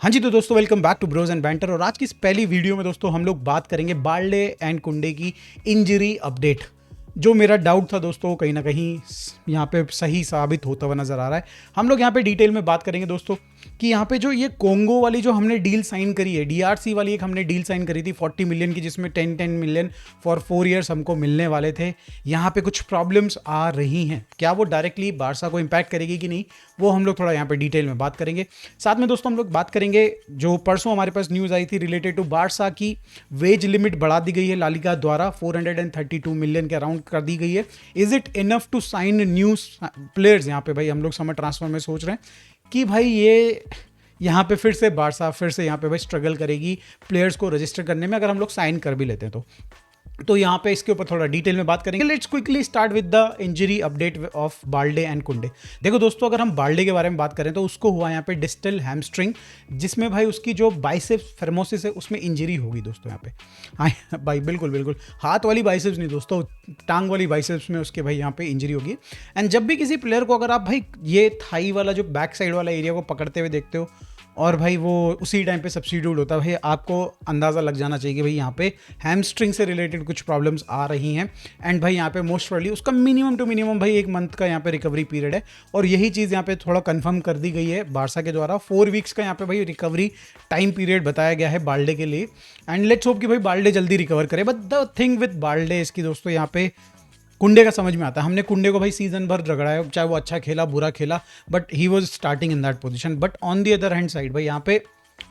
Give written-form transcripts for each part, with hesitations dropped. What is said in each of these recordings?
हाँ जी, तो दोस्तों welcome back to bros and banter. और आज की इस पहली वीडियो में दोस्तों हम लोग बात करेंगे बार्ले एंड कुंडे की इंजरी अपडेट। जो मेरा डाउट था दोस्तों, कहीं ना कहीं यहाँ पे सही साबित होता हुआ नजर आ रहा है। हम लोग यहाँ पे डिटेल में बात करेंगे दोस्तों कि यहाँ पे जो ये कोंगो वाली जो हमने डील साइन करी है, डीआरसी वाली एक हमने डील साइन करी थी 40 मिलियन की, जिसमें 10 मिलियन फॉर 4 ईयर्स हमको मिलने वाले थे। यहाँ पे कुछ प्रॉब्लम्स आ रही हैं, क्या वो डायरेक्टली बारसा को इम्पैक्ट करेगी कि नहीं, वो हम लोग थोड़ा यहाँ पे डिटेल में बात करेंगे। साथ में दोस्तों हम लोग बात करेंगे जो परसों हमारे पास न्यूज़ आई थी रिलेटेड टू बारसा की वेज लिमिट बढ़ा दी गई है लालिगा द्वारा, 432 मिलियन के अराउंड कर दी गई है। Is it enough to sign new players? यहाँ पे भाई हम लोग समर ट्रांसफर में सोच रहे हैं कि भाई ये यहाँ पे फिर से बारसा फिर से यहाँ पे भाई स्ट्रगल करेगी प्लेयर्स को रजिस्टर करने में, अगर हम लोग साइन कर भी लेते हैं तो यहाँ पे इसके ऊपर थोड़ा डिटेल में बात करेंगे। Let's quickly start with the injury update of Balde and कुंडे। देखो दोस्तों, अगर हम बाल्डे के बारे में बात करें तो उसको हुआ यहाँ पे डिस्टल हैमस्ट्रिंग, जिसमें भाई उसकी जो बाइसेप्स फेमोसिस है उसमें इंजरी होगी दोस्तों यहाँ पे। हाँ भाई, बिल्कुल बिल्कुल, हाथ वाली बाइसेप्स नहीं दोस्तों, टांग वाली बाइसेप्स में उसके भाई यहाँ पे इंजरी होगी। एंड जब भी किसी प्लेयर को अगर आप भाई ये थाई वाला जो बैक साइड वाला एरिया को पकड़ते हुए देखते हो और भाई वो उसी टाइम पे सब्स्टिट्यूट होता है, भाई आपको अंदाज़ा लग जाना चाहिए कि भाई यहाँ पे हैमस्ट्रिंग से रिलेटेड कुछ प्रॉब्लम्स आ रही हैं। एंड भाई यहाँ पे मोस्ट प्रोबेबली उसका मिनिमम टू मिनिमम भाई 1 मंथ का यहाँ पे रिकवरी पीरियड है, और यही चीज़ यहाँ पे थोड़ा कंफर्म कर दी गई है बारसा के द्वारा। 4 वीक्स का यहाँ पे भाई रिकवरी टाइम पीरियड बताया गया है बाल्डे के लिए। एंड लेट्स होप कि भाई बाल्डे जल्दी रिकवर करे। But the thing with Balde इसकी दोस्तों, यहाँ पे कुंडे का समझ में आता है। हमने कुंडे को भाई सीजन भर रगड़ा, चाहे वो अच्छा खेला बुरा खेला, but he was starting in that position. But on the other hand side भाई यहाँ पे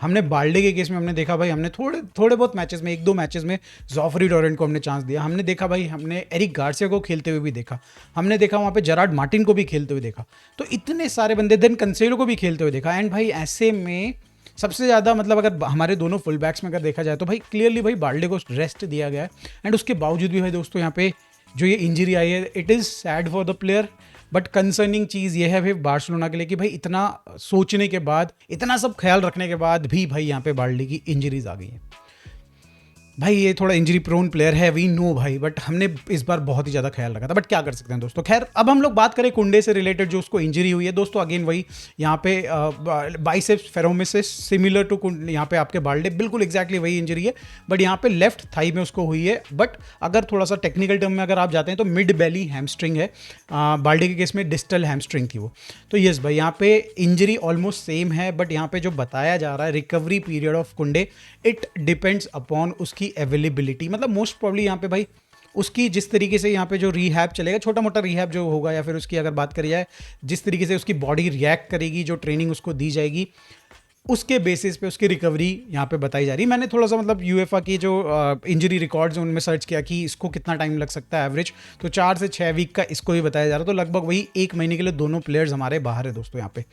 हमने बाल्डे के केस में हमने देखा भाई, हमने थोड़े बहुत मैचेस में 1-2 मैचेस में जॉफरी डोरेंट को हमने चांस दिया। हमने देखा भाई, हमने एरिक गार्सिया को खेलते हुए भी देखा, हमने देखा वहाँ पे जेरार्ड मार्टिन को भी खेलते हुए देखा, तो इतने सारे बंदे, देन कंसेलो को भी खेलते हुए देखा। एंड भाई ऐसे में सबसे ज़्यादा मतलब अगर हमारे दोनों फुल बैक्स में अगर देखा जाए तो भाई क्लियरली भाई बाल्डे को रेस्ट दिया गया है। एंड उसके बावजूद भी भाई दोस्तों यहाँ पे जो ये इंजरी आई है, it is sad for the player. But concerning चीज़ ये है भाई बार्सिलोना के लिए कि भाई इतना सोचने के बाद, इतना सब ख्याल रखने के बाद भी भाई यहाँ पे बाल्डी की इंजरीज आ गई हैं। भाई ये थोड़ा इंजरी प्रोन प्लेयर है, वी नो भाई, बट हमने इस बार बहुत ही ज़्यादा ख्याल रखा था। बट क्या कर सकते हैं दोस्तों। खैर, अब हम लोग बात करें कुंडे से रिलेटेड जो उसको इंजरी हुई है दोस्तों। अगेन वही यहाँ पे बाइसेप्स फेरोमिसिस सिमिलर टू यहाँ पे आपके बाल्डे, बिल्कुल एग्जैक्टली वही इंजरी है, बट यहाँ पे लेफ्ट थाई में उसको हुई है। बट अगर थोड़ा सा टेक्निकल टर्म में अगर आप जाते हैं तो मिड बेली हैमस्ट्रिंग है। बाल्डे के केस में डिस्टल हैमस्ट्रिंग थी वो। तो यस भाई, यहाँ पे इंजरी ऑलमोस्ट सेम है, बट यहाँ पे जो बताया जा रहा है रिकवरी पीरियड ऑफ कुंडे, इट डिपेंड्स अपॉन उसकी अवेलेबिलिटी। मतलब मोस्ट प्रॉब्ली यहाँ पे भाई उसकी जिस तरीके से यहाँ पे जो रिहैब चलेगा, छोटा मोटा रिहैब जो होगा, या फिर उसकी अगर बात करी जाए जिस तरीके से उसकी बॉडी रिएक्ट करेगी, जो ट्रेनिंग उसको दी जाएगी, उसके बेसिस पे उसकी रिकवरी यहाँ पे बताई जा रही है। मैंने थोड़ा सा मतलब यूएफए की जो इंजरी रिकॉर्ड्स हैं उनमें सर्च किया कि इसको कितना टाइम लग सकता है एवरेज, तो 4 से 6 वीक का इसको भी बताया जा रहा है। तो लगभग वही 1 महीने के लिए दोनों प्लेयर्स हमारे बाहर है दोस्तों। यहाँ पे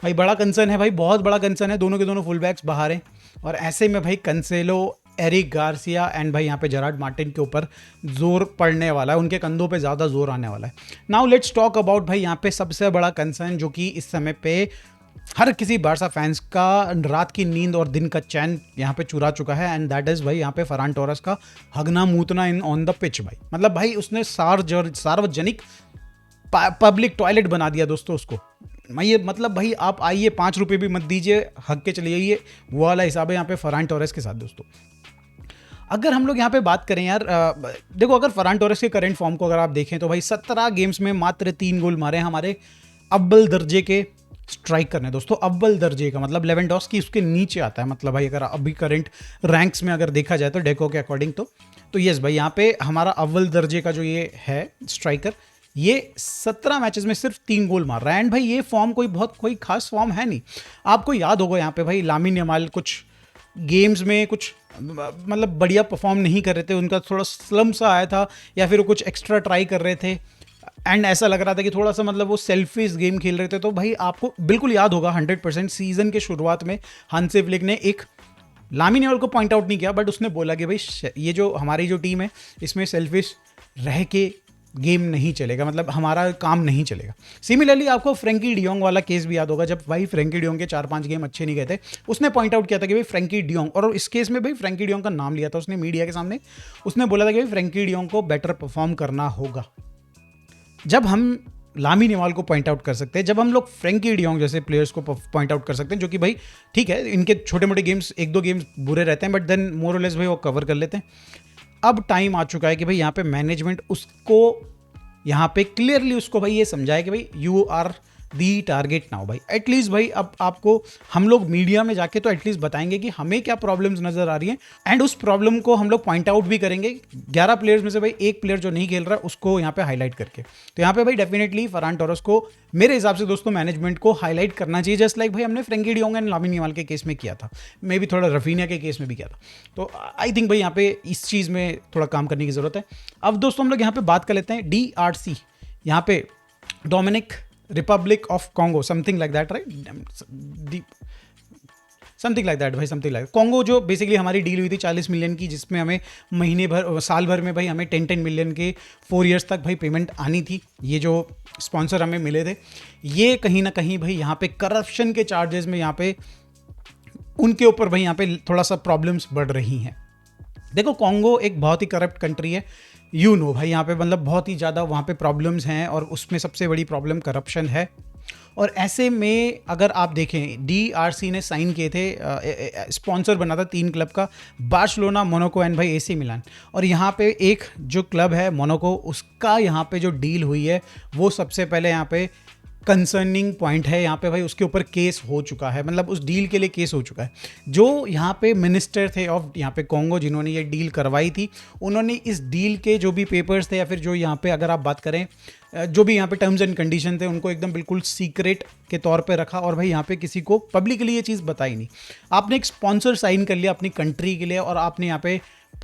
भाई बड़ा कंसर्न है, भाई बहुत बड़ा कंसर्न है, दोनों के दोनों फुल बैक्स बाहर हैं। और ऐसे में भाई कंसेलो, एरिक गार्सिया एंड भाई यहाँ पे जेरार्ड मार्टिन के ऊपर जोर पड़ने वाला है, उनके कंधों पे ज़्यादा जोर आने वाला है। नाउ लेट्स टॉक अबाउट भाई यहाँ पे सबसे बड़ा कंसर्न जो कि इस समय पे हर किसी बारसा फैंस का रात की नींद और दिन का चैन यहाँ पे चुरा चुका है, एंड दैट इज भाई यहाँ पे फरान टोरस का हगना मूतना इन ऑन द पिच। भाई मतलब भाई उसने सार्वजनिक पब्लिक टॉयलेट बना दिया दोस्तों उसको। मैं ये मतलब भाई आप आइए 5 रुपये भी मत दीजिए, हक के चले जाइए, वो वाला हिसाब है यहाँ पे फरान टोरस के साथ दोस्तों। अगर हम लोग यहाँ पे बात करें यार, देखो अगर फरान टोरस के करंट फॉर्म को अगर आप देखें तो भाई 17 गेम्स में मात्र 3 गोल मारे हमारे अव्वल दर्जे के स्ट्राइक करने दोस्तों। अव्वल दर्जे का मतलब लेवेंडोस्की उसके नीचे आता है। मतलब भाई अगर अभी करंट रैंक्स में अगर देखा जाए तो डेको के अकॉर्डिंग तो यस भाई यहाँ पे हमारा अव्वल दर्जे का जो ये है स्ट्राइकर, ये 17 मैचेस में सिर्फ 3 गोल मार रहा है। एंड भाई ये फॉर्म कोई खास फॉर्म है नहीं। आपको याद होगा यहाँ पे भाई लामिन यमाल कुछ गेम्स में कुछ मतलब बढ़िया परफॉर्म नहीं कर रहे थे, उनका थोड़ा स्लम सा आया था, या फिर वो कुछ एक्स्ट्रा ट्राई कर रहे थे, एंड ऐसा लग रहा था कि थोड़ा सा मतलब वो सेल्फिश गेम खेल रहे थे। तो भाई आपको बिल्कुल याद होगा 100% सीजन के शुरुआत में हांसी फ्लिक ने एक लामिन यमाल को पॉइंट आउट नहीं किया, बट उसने बोला कि भाई ये जो हमारी जो टीम है इसमें सेल्फिश रह के गेम नहीं चलेगा, मतलब हमारा काम नहीं चलेगा। सिमिलरली आपको फ्रैंकी डियोंग वाला केस भी याद होगा, जब भाई फ्रैंकी डियोंग के 4-5 गेम अच्छे नहीं गए थे, उसने पॉइंट आउट किया था कि भाई फ्रैंकी डियोंग, और इस केस में भाई फ्रैंकी डियोंग का नाम लिया था उसने मीडिया के सामने, उसने बोला था कि भाई फ्रैंकी डियोंग को बेटर परफॉर्म करना होगा। जब हम लामिन यमाल को पॉइंट आउट कर सकते हैं, जब हम लोग फ्रैंकी डियोंग जैसे प्लेयर्स को पॉइंट आउट कर सकते हैं, जो कि भाई ठीक है इनके छोटे मोटे गेम्स 1-2 गेम्स बुरे रहते हैं, बट देन मोर और लेस भाई वो कवर कर लेते हैं। अब टाइम आ चुका है कि भाई यहाँ पे मैनेजमेंट उसको यहाँ पे क्लियरली उसको भाई ये समझाए कि भाई you are the target now भाई। एटलीस्ट भाई अब आपको हम लोग मीडिया में जाके तो एटलीस्ट बताएंगे कि हमें क्या प्रॉब्लम्स नजर आ रही हैं, एंड उस प्रॉब्लम को हम लोग पॉइंट आउट भी करेंगे। 11 प्लेयर्स में से भाई एक प्लेयर जो नहीं खेल रहा उसको यहाँ पे हाईलाइट करके, तो यहाँ पे भाई डेफिनेटली फरहान टोरस को मेरे हिसाब से दोस्तों मैनेजमेंट को हाईलाइट करना चाहिए, जस्ट लाइक भाई हमने Frenkie de Jong and Lamine Yamal के केस में किया था, मे भी थोड़ा रफीनिया के केस में भी किया था। तो आई थिंक भाई यहाँ पे इस चीज़ में थोड़ा काम करने की जरूरत है। अब दोस्तों हम लोग यहाँ पे बात कर लेते हैं DRC, यहाँ पे Dominic Republic of Congo, something like that, right, something like that भाई, समथिंग लाइक कॉन्गो, जो बेसिकली हमारी डील हुई थी 40 मिलियन की, जिसमें हमें महीने भर साल भर में भाई हमें 10 मिलियन के 4 ईयर्स तक भाई पेमेंट आनी थी। ये जो स्पॉन्सर हमें मिले थे, ये कहीं ना कहीं भाई यहाँ पे करप्शन के चार्जेस में यहाँ पे उनके ऊपर भाई यहाँ पे थोड़ा सा प्रॉब्लम्स बढ़ रही हैं। देखो कॉन्गो एक बहुत ही करप्ट कंट्री है, यू नो भाई, यहाँ पे मतलब बहुत ही ज़्यादा वहाँ पे प्रॉब्लम्स हैं, और उसमें सबसे बड़ी प्रॉब्लम करप्शन है। और ऐसे में अगर आप देखें, DRC ने साइन किए थे, स्पॉन्सर बना था 3 क्लब का, बार्सिलोना, मोनाको एंड भाई AC मिलान। और यहाँ पे एक जो क्लब है मोनाको, उसका यहाँ पे जो डील हुई है वो सबसे पहले यहाँ पे कंसर्निंग पॉइंट है। यहाँ पे भाई उसके ऊपर केस हो चुका है, मतलब उस डील के लिए केस हो चुका है। जो यहाँ पे मिनिस्टर थे ऑफ यहाँ पे कॉन्गो, जिन्होंने ये डील करवाई थी, उन्होंने इस डील के जो भी पेपर्स थे, या फिर जो यहाँ पे अगर आप बात करें जो भी यहाँ पे टर्म्स एंड कंडीशन थे, उनको एकदम बिल्कुल सीक्रेट के तौर पे रखा, और भाई यहाँ पे किसी को पब्लिकली ये चीज़ बताई नहीं। आपने एक स्पॉन्सर साइन कर लिया अपनी कंट्री के लिए, और आपने यहाँ पे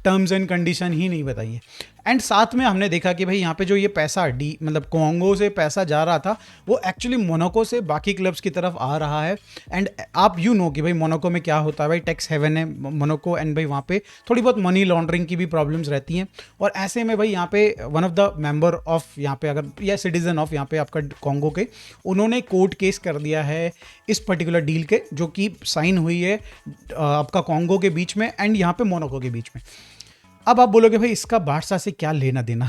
टर्म्स एंड कंडीशन ही नहीं बताई है। एंड साथ में हमने देखा कि भाई यहाँ पे जो ये पैसा मतलब कॉन्गो से पैसा जा रहा था, वो एक्चुअली मोनाको से बाकी क्लब्स की तरफ आ रहा है। एंड आप यू नो कि भाई मोनाको में क्या होता है, भाई टैक्स हेवन है मोनाको, एंड भाई वहाँ पे थोड़ी बहुत मनी लॉन्ड्रिंग की भी प्रॉब्लम्स रहती हैं। और ऐसे में भाई यहाँ पे one of the member of यहाँ पे अगर या सिटीजन ऑफ यहाँ पे आपका कॉन्गो के, उन्होंने कोर्ट केस कर दिया है इस पर्टिकुलर डील के, जो कि साइन हुई है आपका कॉन्गो के बीच में एंड यहाँ पे मोनाको के बीच में। अब आप बोलोगे भाई इसका बारसा से क्या लेना देना,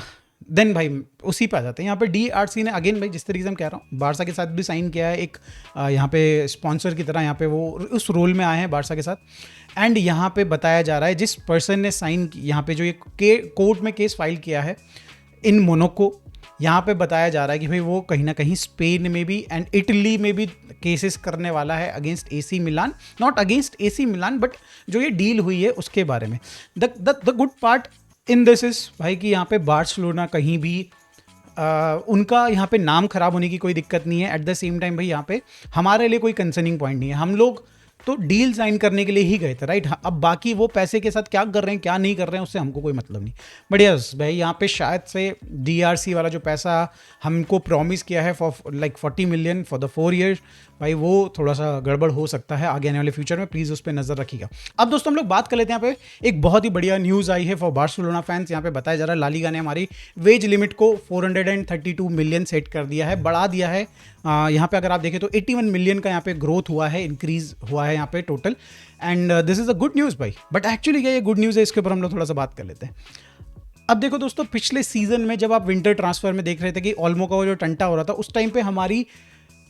देन भाई उसी पे आ जाते हैं। यहाँ पे DRC ने अगेन भाई जिस तरीके से मैं कह रहा हूँ, बारसा के साथ भी साइन किया है एक यहाँ पे स्पॉन्सर की तरह, यहाँ पे वो उस रोल में आए हैं बारसा के साथ। एंड यहाँ पे बताया जा रहा है जिस पर्सन ने साइन यहाँ पे जो ये कोर्ट में केस फाइल किया है इन मोनाको, यहाँ पे बताया जा रहा है कि भाई वो कहीं ना कहीं स्पेन में भी एंड इटली में भी केसेस करने वाला है against AC Milan, not against AC Milan but जो ये डील हुई है उसके बारे में। The good part in this is भाई कि यहाँ पे बार्सिलोना कहीं भी उनका यहाँ पे नाम खराब होने की कोई दिक्कत नहीं है। एट द सेम टाइम भाई यहाँ पे हमारे लिए कोई कंसर्निंग पॉइंट नहीं है, हम लोग तो डील साइन करने के लिए ही गए थे, राइट। अब बाकी वो पैसे के साथ क्या कर रहे हैं क्या नहीं कर रहे हैं उससे हमको कोई मतलब नहीं। बट यस भाई यहाँ पे शायद से DRC वाला जो पैसा हमको प्रॉमिस किया है for like 40 million for the 4 years, भाई वो थोड़ा सा गड़बड़ हो सकता है आगे आने वाले फ्यूचर में, प्लीज़ उस पर नज़र रखिएगा। अब दोस्तों हम लोग बात कर लेते हैं, यहाँ पे एक बहुत ही बढ़िया न्यूज़ आई है फॉर बार्सिलोना फैंस। यहाँ पे बताया जा रहा है ला लीगा ने हमारी वेज लिमिट को 432 मिलियन सेट कर दिया है, बढ़ा दिया है। यहाँ पे अगर आप देखें तो 81 मिलियन का यहाँ पे ग्रोथ हुआ है, इंक्रीज हुआ है यहाँ पे total, and this is a good news भाई। बट एक्चुअली क्या ये गुड न्यूज़ है, इसके ऊपर हम लोग थोड़ा सा बात कर लेते हैं। अब देखो दोस्तों, पिछले सीजन में जब आप विंटर ट्रांसफर में देख रहे थे कि ओल्मो का वो जो टंटा हो रहा था, उस टाइम पे हमारी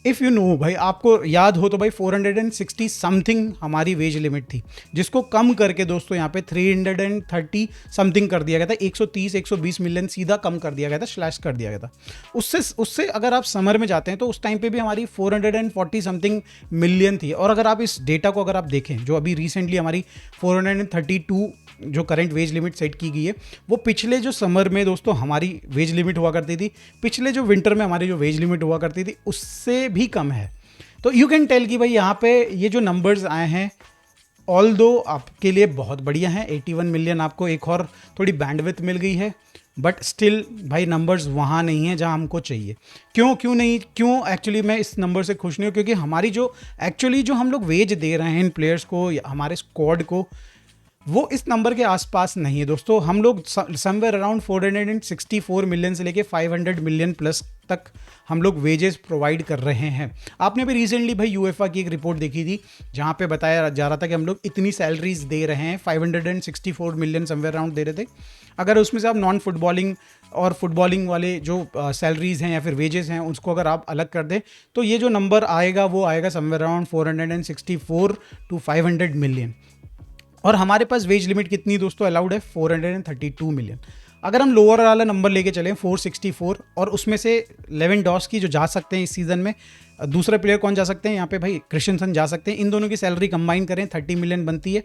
इफ़ यू नो भाई, आपको याद हो तो भाई 460 समथिंग हमारी वेज लिमिट थी, जिसको कम करके दोस्तों यहाँ पे 330 समथिंग कर दिया गया था। 130-120 मिलियन सीधा कम कर दिया गया था, स्लैश कर दिया गया था। उससे अगर आप समर में जाते हैं तो उस टाइम पे भी हमारी 440 समथिंग मिलियन थी। और अगर आप इस डेटा को अगर आप देखें, जो अभी रिसेंटली हमारी 432 जो करंट वेज लिमिट सेट की गई है, वो पिछले जो समर में दोस्तों हमारी वेज लिमिट हुआ करती थी, पिछले जो विंटर में हमारी जो वेज लिमिट हुआ करती थी, उससे भी कम है। तो यू कैन टेल कि भाई यहाँ पे ये जो नंबर्स आए हैं ऑल दो आपके लिए बहुत बढ़िया हैं। 81 मिलियन आपको एक और थोड़ी बैंडविड्थ मिल गई है, बट स्टिल भाई नंबर्स वहाँ नहीं है जहाँ हमको चाहिए। क्यों नहीं, क्यों एक्चुअली मैं इस नंबर से खुश नहीं हूँ, क्योंकि हमारी जो एक्चुअली जो हम लोग वेज दे रहे हैं इन प्लेयर्स को, हमारे स्क्वाड को, वो इस नंबर के आसपास नहीं है दोस्तों। हम लोग समवेयर अराउंड 464 मिलियन से लेके 500 मिलियन प्लस तक हम लोग वेजेस प्रोवाइड कर रहे हैं। आपने अभी रिसेंटली भाई यूएफए की एक रिपोर्ट देखी थी जहाँ पे बताया जा रहा था कि हम लोग इतनी सैलरीज दे रहे हैं, 564 मिलियन समवेयर अराउंड दे रहे थे। अगर उसमें से आप नॉन फुटबॉलिंग और फुटबॉलिंग वाले जो सैलरीज हैं या फिर वेजेस हैं उसको अगर आप अलग कर दें तो ये जो नंबर आएगा वो आएगा समवेयर अराउंड 464 to 500 मिलियन। और हमारे पास वेज लिमिट कितनी दोस्तों अलाउड है? 432 मिलियन। अगर हम लोअर वाला नंबर लेके चलें 464 और उसमें से लेवेंडोस्की जो जा सकते हैं इस सीज़न में, दूसरे प्लेयर कौन जा सकते हैं यहाँ पे? भाई क्रिश्चियनसन जा सकते हैं। इन दोनों की सैलरी कंबाइन करें 30 मिलियन बनती है।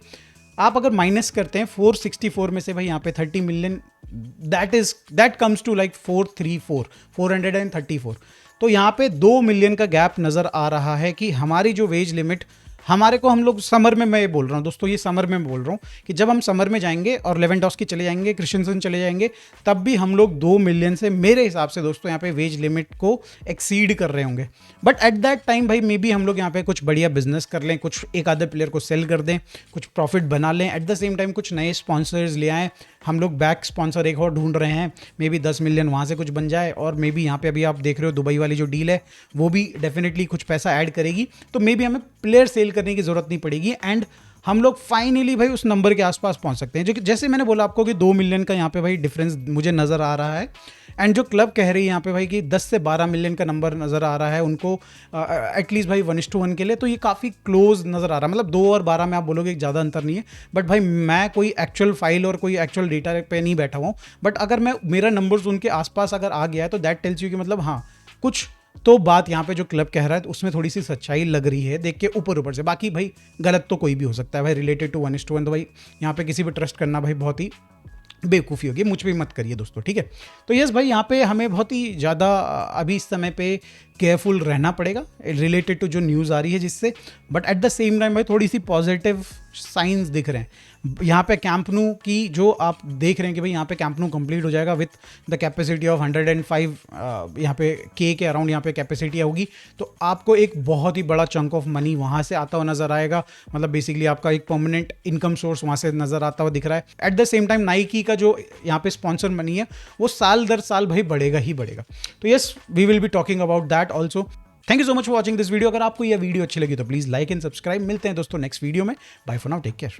आप अगर माइनस करते हैं 464 में से भाई यहाँ पे 30 million, that comes to like 434। तो यहाँ पे 2 मिलियन का गैप नज़र आ रहा है कि हमारी जो वेज लिमिट, हमारे को हम लोग समर में, मैं ये बोल रहा हूँ दोस्तों, ये समर में बोल रहा हूँ कि जब हम समर में जाएंगे और लेवेंडोस्की चले जाएंगे, क्रिश्चियनसन चले जाएंगे, तब भी हम लोग 2 मिलियन से मेरे हिसाब से दोस्तों यहाँ पे वेज लिमिट को एक्सीड कर रहे होंगे। बट एट दैट टाइम भाई मे बी हम लोग यहाँ पे कुछ बढ़िया बिजनेस कर लें, कुछ एक आधे प्लेयर को सेल कर दें, कुछ प्रॉफिट बना लें, एट द सेम टाइम कुछ नए स्पॉन्सर्स ले आएँ। हम लोग बैक स्पॉन्सर एक और ढूंढ रहे हैं, मे बी 10 मिलियन वहाँ से कुछ बन जाए, और मे बी यहाँ पे अभी आप देख रहे हो दुबई वाली जो डील है वो भी डेफिनेटली कुछ पैसा ऐड करेगी, तो मे बी हमें प्लेयर सेल करने की ज़रूरत नहीं पड़ेगी एंड हम लोग फाइनली भाई उस नंबर के आसपास पहुंच सकते हैं। जो कि जैसे मैंने बोला आपको कि 2 मिलियन का यहाँ पे भाई डिफरेंस मुझे नज़र आ रहा है, एंड जो क्लब कह रही है यहाँ पे भाई कि 10 से 12 मिलियन का नंबर नज़र आ रहा है उनको एटलीस्ट भाई 1:1 के लिए, तो ये काफ़ी क्लोज नज़र आ रहा है। मतलब 2 और 12 में आप बोलोगे ज़्यादा अंतर नहीं है, बट भाई मैं कोई एक्चुअल फाइल और कोई एक्चुअल डेटा पे नहीं बैठा हूँ, बट अगर मेरा नंबर्स उनके आसपास अगर आ गया है तो दैट टेल्स यू कि मतलब हाँ कुछ तो बात यहाँ पे जो क्लब कह रहा है उसमें थोड़ी सी सच्चाई लग रही है देख के ऊपर से। बाकी भाई गलत तो कोई भी हो सकता है भाई, रिलेटेड टू 1:1 तो भाई यहाँ पे किसी पे ट्रस्ट करना भाई बहुत ही बेवकूफ़ी होगी, मुझ पे मत करिए दोस्तों, ठीक है। तो यस भाई यहाँ पे हमें बहुत ही ज़्यादा अभी इस समय पे केयरफुल रहना पड़ेगा रिलेटेड टू जो न्यूज़ आ रही है जिससे, but at the same time भाई थोड़ी सी पॉजिटिव साइंस दिख रहे हैं। यहाँ पे कैंप न्यू की जो आप देख रहे हैं कि भाई यहाँ पे कैंप न्यू कंप्लीट हो जाएगा विथ द कैपेसिटी ऑफ 105 यहाँ पे के अराउंड यहाँ पे कैपेसिटी होगी, तो आपको एक बहुत ही बड़ा चंक ऑफ मनी वहाँ से आता हुआ नज़र आएगा। मतलब बेसिकली आपका एक परमानेंट इनकम सोर्स वहाँ से नज़र आता हुआ दिख रहा है। At the same time Nike का जो यहाँ पे स्पॉन्सर मनी है वो साल दर साल भाई बढ़ेगा ही बढ़ेगा। तो yes we will be talking about that also. Thank you so much for watching this video. अगर आपको यह वीडियो अच्छी लगी तो प्लीज़ लाइक एंड सब्सक्राइब। मिलते हैं दोस्तों नेक्स्ट वीडियो में। Bye for now, take care.